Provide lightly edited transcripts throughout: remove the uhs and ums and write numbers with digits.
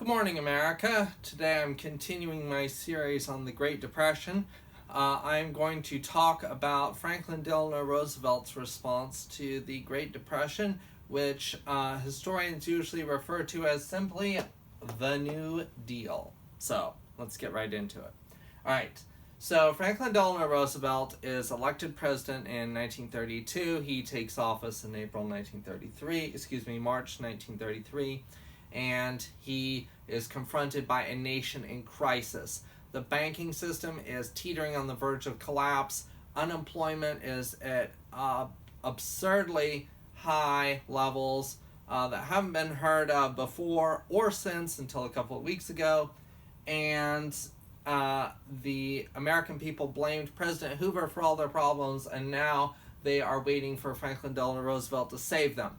morning, America. Today I'm continuing my series on the Great Depression. I'm going to talk about Franklin Delano Roosevelt's response to the Great Depression, which historians usually refer to as simply the New Deal. So, let's get right into it. Alright, so Franklin Delano Roosevelt is elected president in 1932. He takes office in March 1933. And he is confronted by a nation in crisis. The banking system is teetering on the verge of collapse. Unemployment is at absurdly high levels that haven't been heard of before or since until a couple of weeks ago. And the American people blamed President Hoover for all their problems, and now they are waiting for Franklin Delano Roosevelt to save them.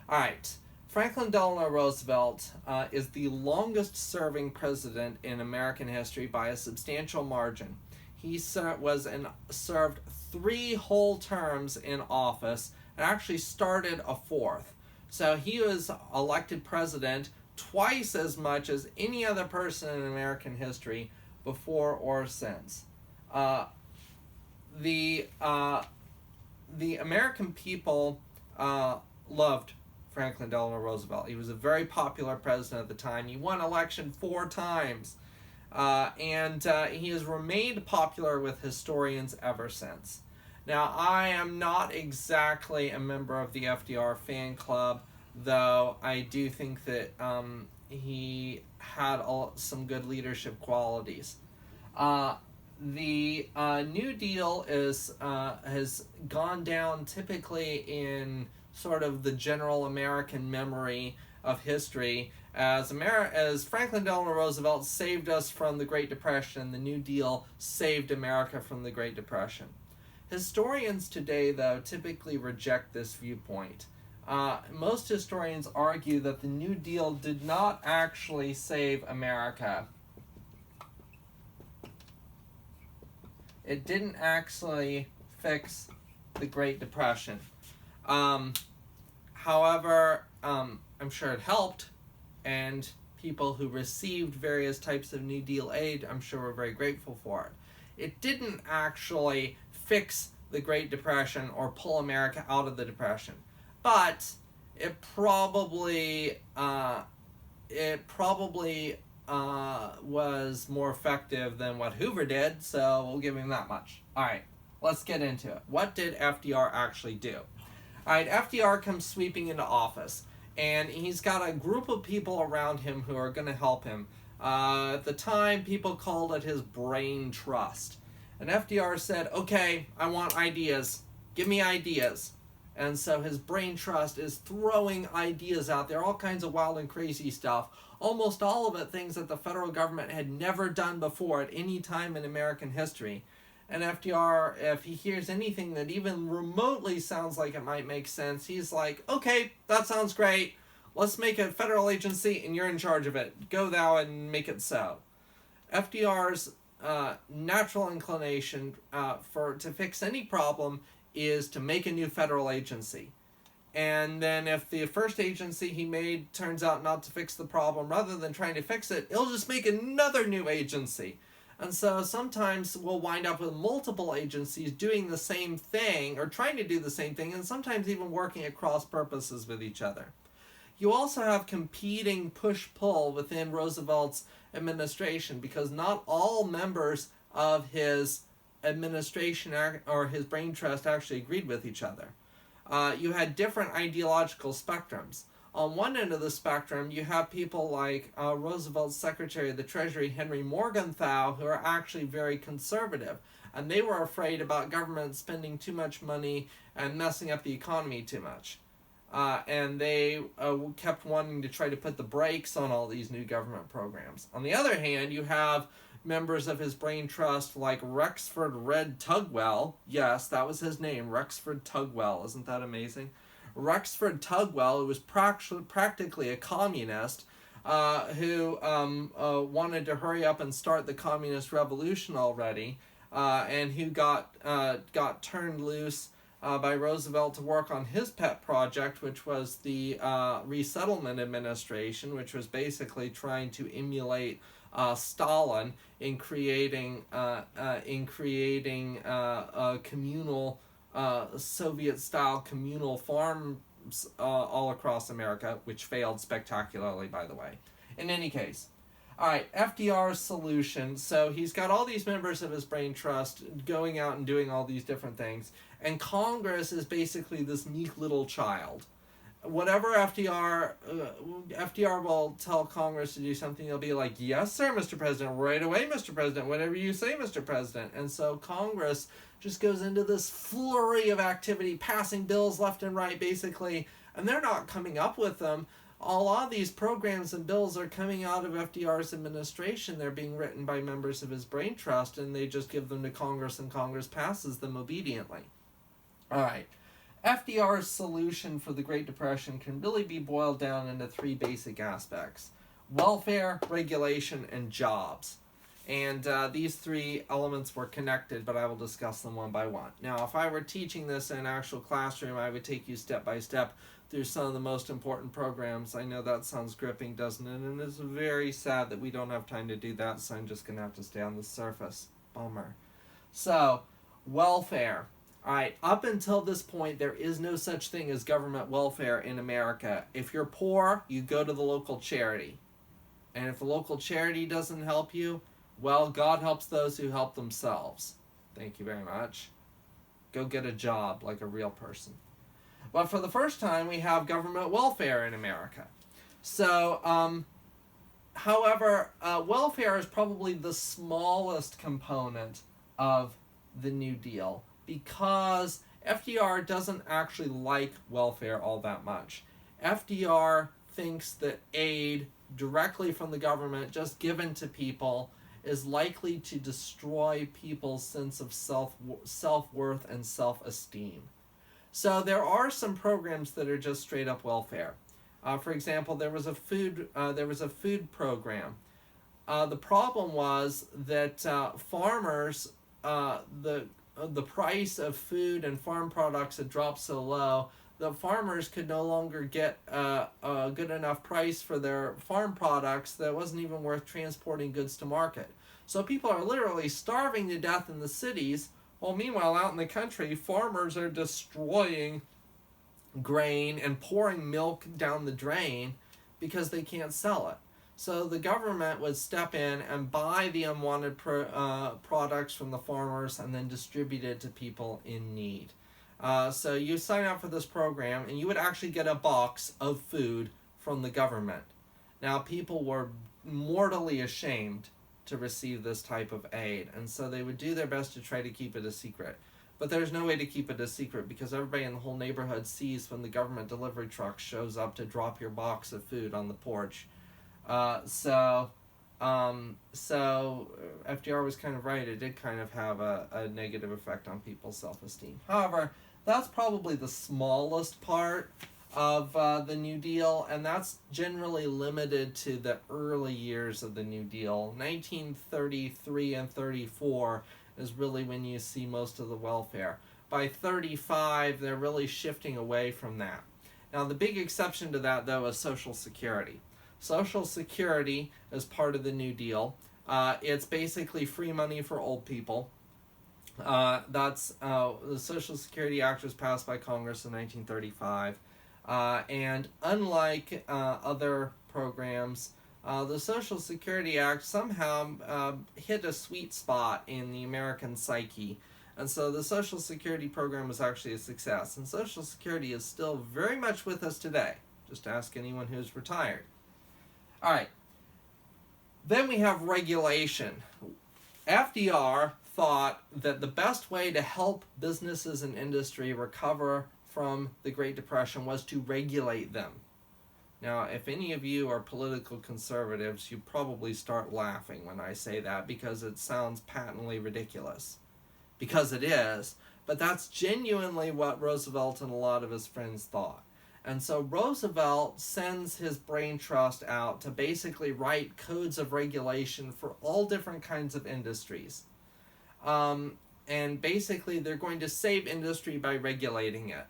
All right. Franklin Delano Roosevelt is the longest-serving president in American history by a substantial margin. He served 3 whole terms in office and actually started a 4th. So he was elected president twice as much as any other person in American history before or since. The American people loved Franklin Delano Roosevelt. He was a very popular president at the time. He won election 4 times. And he has remained popular with historians ever since. Now, I am not exactly a member of the FDR fan club, though I do think that he had some good leadership qualities. The New Deal has gone down typically in sort of the general American memory of history as Franklin Delano Roosevelt saved us from the Great Depression. The New Deal saved America from the Great Depression. Historians today, though, typically reject this viewpoint. Most historians argue that the New Deal did not actually save America. It didn't actually fix the Great Depression. However, I'm sure it helped, and people who received various types of New Deal aid, I'm sure were very grateful for it. It didn't actually fix the Great Depression or pull America out of the Depression, but it probably was more effective than what Hoover did, so we'll give him that much. All right, let's get into it. What did FDR actually do? All right, FDR comes sweeping into office, and he's got a group of people around him who are going to help him. At the time, people called it his brain trust. And FDR said, okay, I want ideas. Give me ideas. And so his brain trust is throwing ideas out there, all kinds of wild and crazy stuff. Almost all of it things that the federal government had never done before at any time in American history. And FDR, if he hears anything that even remotely sounds like it might make sense, he's like, okay, that sounds great. Let's make a federal agency and you're in charge of it. Go thou and make it so. FDR's natural inclination to fix any problem is to make a new federal agency. And then if the first agency he made turns out not to fix the problem, rather than trying to fix it, he'll just make another new agency. And so sometimes we'll wind up with multiple agencies doing the same thing or trying to do the same thing, and sometimes even working at cross purposes with each other. You also have competing push-pull within Roosevelt's administration because not all members of his administration or his brain trust actually agreed with each other. You had different ideological spectrums. On one end of the spectrum, you have people like Roosevelt's Secretary of the Treasury, Henry Morgenthau, who are actually very conservative. And they were afraid about government spending too much money and messing up the economy too much. And they kept wanting to try to put the brakes on all these new government programs. On the other hand, you have members of his brain trust like Rexford Red Tugwell. Yes, that was his name, Rexford Tugwell. Isn't that amazing? Rexford Tugwell, who was practically a communist, who wanted to hurry up and start the communist revolution already, and who got turned loose by Roosevelt to work on his pet project, which was the Resettlement Administration, which was basically trying to emulate Stalin in creating a communal Soviet-style communal farms all across America, which failed spectacularly, by the way. In any case, all right, FDR's solution. So he's got all these members of his brain trust going out and doing all these different things, and Congress is basically this meek little child. Whatever FDR will tell Congress to do something, they'll be like, yes, sir, Mr. President, right away, Mr. President, whatever you say, Mr. President. And so Congress just goes into this flurry of activity, passing bills left and right, basically, and they're not coming up with them. A lot of these programs and bills are coming out of FDR's administration. They're being written by members of his brain trust, and they just give them to Congress, and Congress passes them obediently. All right. FDR's solution for the Great Depression can really be boiled down into three basic aspects: welfare, regulation, and jobs. And these three elements were connected, but I will discuss them one by one. Now, if I were teaching this in an actual classroom, I would take you step by step through some of the most important programs. I know that sounds gripping, doesn't it? And it's very sad that we don't have time to do that, so I'm just going to have to stay on the surface. Bummer. So, welfare. All right, up until this point, there is no such thing as government welfare in America. If you're poor, you go to the local charity. And if the local charity doesn't help you, well, God helps those who help themselves. Thank you very much. Go get a job like a real person. But for the first time, we have government welfare in America. So, however, welfare is probably the smallest component of the New Deal, because FDR doesn't actually like welfare all that much. FDR thinks that aid directly from the government, just given to people, is likely to destroy people's sense of self-worth and self-esteem. So there are some programs that are just straight up welfare. For example, there was a food program. The problem was that farmers, the price of food and farm products had dropped so low that farmers could no longer get a good enough price for their farm products that it wasn't even worth transporting goods to market. So people are literally starving to death in the cities, while meanwhile out in the country, farmers are destroying grain and pouring milk down the drain because they can't sell it. So the government would step in and buy the unwanted products from the farmers and then distribute it to people in need. So you sign up for this program and you would actually get a box of food from the government. Now, people were mortally ashamed to receive this type of aid, and so they would do their best to try to keep it a secret. But there's no way to keep it a secret because everybody in the whole neighborhood sees when the government delivery truck shows up to drop your box of food on the porch. So FDR was kind of right. It did kind of have a negative effect on people's self-esteem. However, that's probably the smallest part of the New Deal, and that's generally limited to the early years of the New Deal. 1933 and 34 is really when you see most of the welfare. By 35, they're really shifting away from that. Now, the big exception to that, though, is Social Security. Social Security is part of the New Deal. It's basically free money for old people. The Social Security Act was passed by Congress in 1935. And unlike other programs, the Social Security Act somehow hit a sweet spot in the American psyche. And so the Social Security program was actually a success. And Social Security is still very much with us today. Just ask anyone who's retired. All right. Then we have regulation. FDR thought that the best way to help businesses and industry recover from the Great Depression was to regulate them. Now, if any of you are political conservatives, you probably start laughing when I say that because it sounds patently ridiculous. Because it is, but that's genuinely what Roosevelt and a lot of his friends thought. And so Roosevelt sends his brain trust out to basically write codes of regulation for all different kinds of industries. and basically they're going to save industry by regulating it.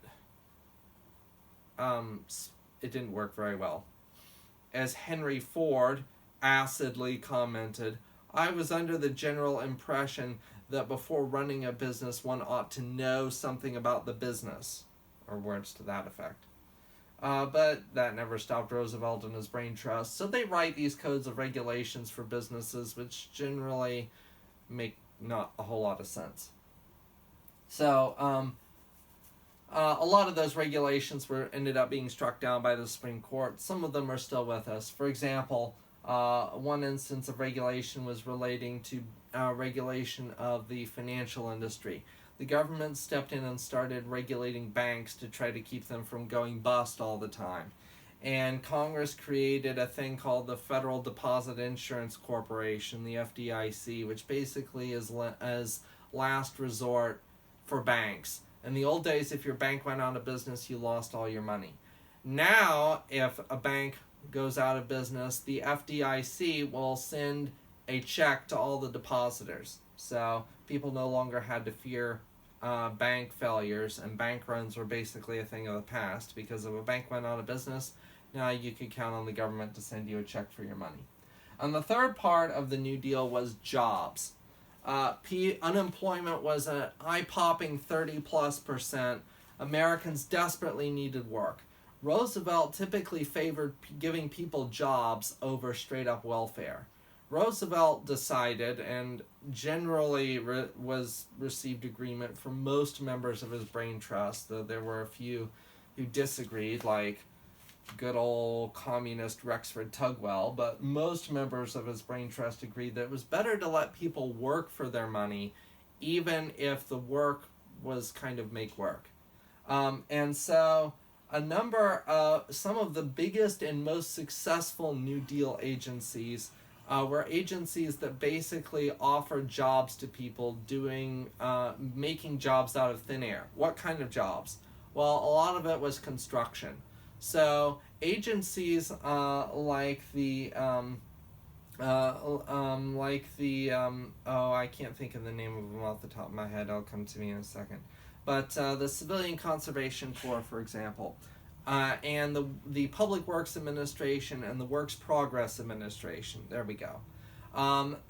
It didn't work very well. As Henry Ford acidly commented, "I was under the general impression that before running a business one ought to know something about the business," or words to that effect. But that never stopped Roosevelt and his brain trust. So they write these codes of regulations for businesses, which generally make not a whole lot of sense. So a lot of those regulations ended up being struck down by the Supreme Court. Some of them are still with us. For example, one instance of regulation was relating to regulation of the financial industry. The government stepped in and started regulating banks to try to keep them from going bust all the time. And Congress created a thing called the Federal Deposit Insurance Corporation, the FDIC, which basically is as last resort for banks. In the old days, if your bank went out of business, you lost all your money. Now, if a bank goes out of business, the FDIC will send a check to all the depositors. So people no longer had to fear bank failures, and bank runs were basically a thing of the past, because if a bank went out of business, now you could count on the government to send you a check for your money. And the third part of the New Deal was jobs. Unemployment was an eye-popping 30+%. Americans desperately needed work. Roosevelt typically favored giving people jobs over straight-up welfare. Roosevelt decided, and generally received agreement from most members of his brain trust, though there were a few who disagreed, like good old communist Rexford Tugwell, but most members of his brain trust agreed that it was better to let people work for their money, even if the work was kind of make work. And so some of the biggest and most successful New Deal agencies were agencies that basically offered jobs to people, making jobs out of thin air. What kind of jobs? Well, a lot of it was construction. So agencies I can't think of the name of them off the top of my head. It'll come to me in a second. But the Civilian Conservation Corps, for example, and the Public Works Administration and the Works Progress Administration. There we go.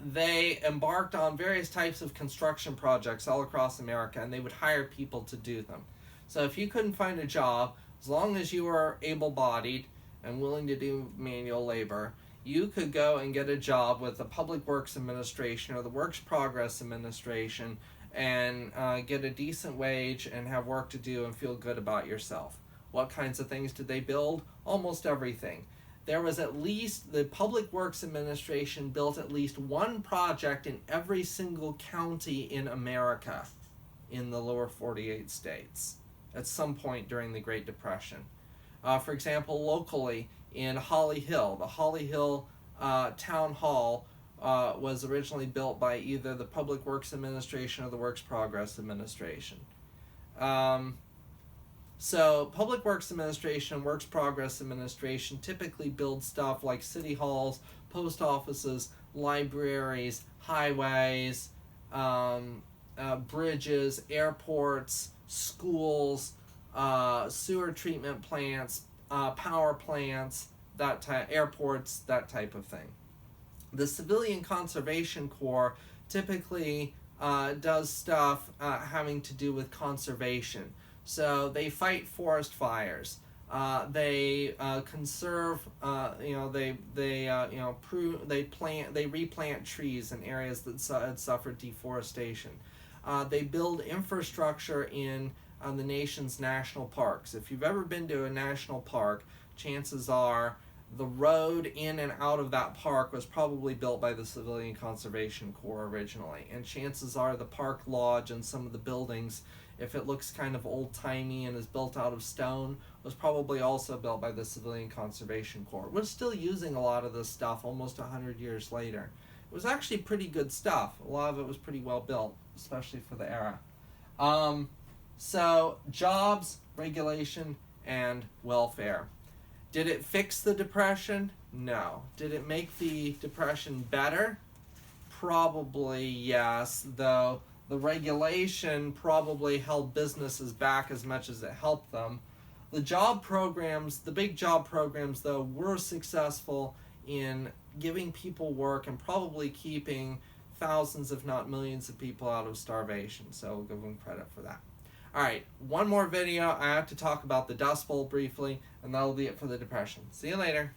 They embarked on various types of construction projects all across America, and they would hire people to do them. So if you couldn't find a job, as long as you were able-bodied and willing to do manual labor, you could go and get a job with the Public Works Administration or the Works Progress Administration and get a decent wage and have work to do and feel good about yourself. What kinds of things did they build? Almost everything. The Public Works Administration built at least one project in every single county in America in the lower 48 states at some point during the Great Depression. For example, locally in Holly Hill, the Holly Hill Town Hall was originally built by either the Public Works Administration or the Works Progress Administration. So Public Works Administration and Works Progress Administration typically build stuff like city halls, post offices, libraries, highways, bridges, airports, schools, sewer treatment plants, power plants, airports, that type of thing. The Civilian Conservation Corps typically does stuff having to do with conservation. So they fight forest fires. They conserve. They replant trees in areas that had suffered deforestation. They build infrastructure in the nation's national parks. If you've ever been to a national park, chances are the road in and out of that park was probably built by the Civilian Conservation Corps originally. And chances are the park lodge and some of the buildings, if it looks kind of old-timey and is built out of stone, was probably also built by the Civilian Conservation Corps. We're still using a lot of this stuff almost 100 years later. It was actually pretty good stuff. A lot of it was pretty well built, especially for the era. So, jobs, regulation, and welfare. Did it fix the Depression? No. Did it make the Depression better? Probably yes, though The regulation probably held businesses back as much as it helped them. The job programs, the big job programs, though, were successful in giving people work and probably keeping thousands, if not millions, of people out of starvation. So we'll give them credit for that. Alright, one more video. I have to talk about the Dust Bowl briefly, and that'll be it for the Depression. See you later.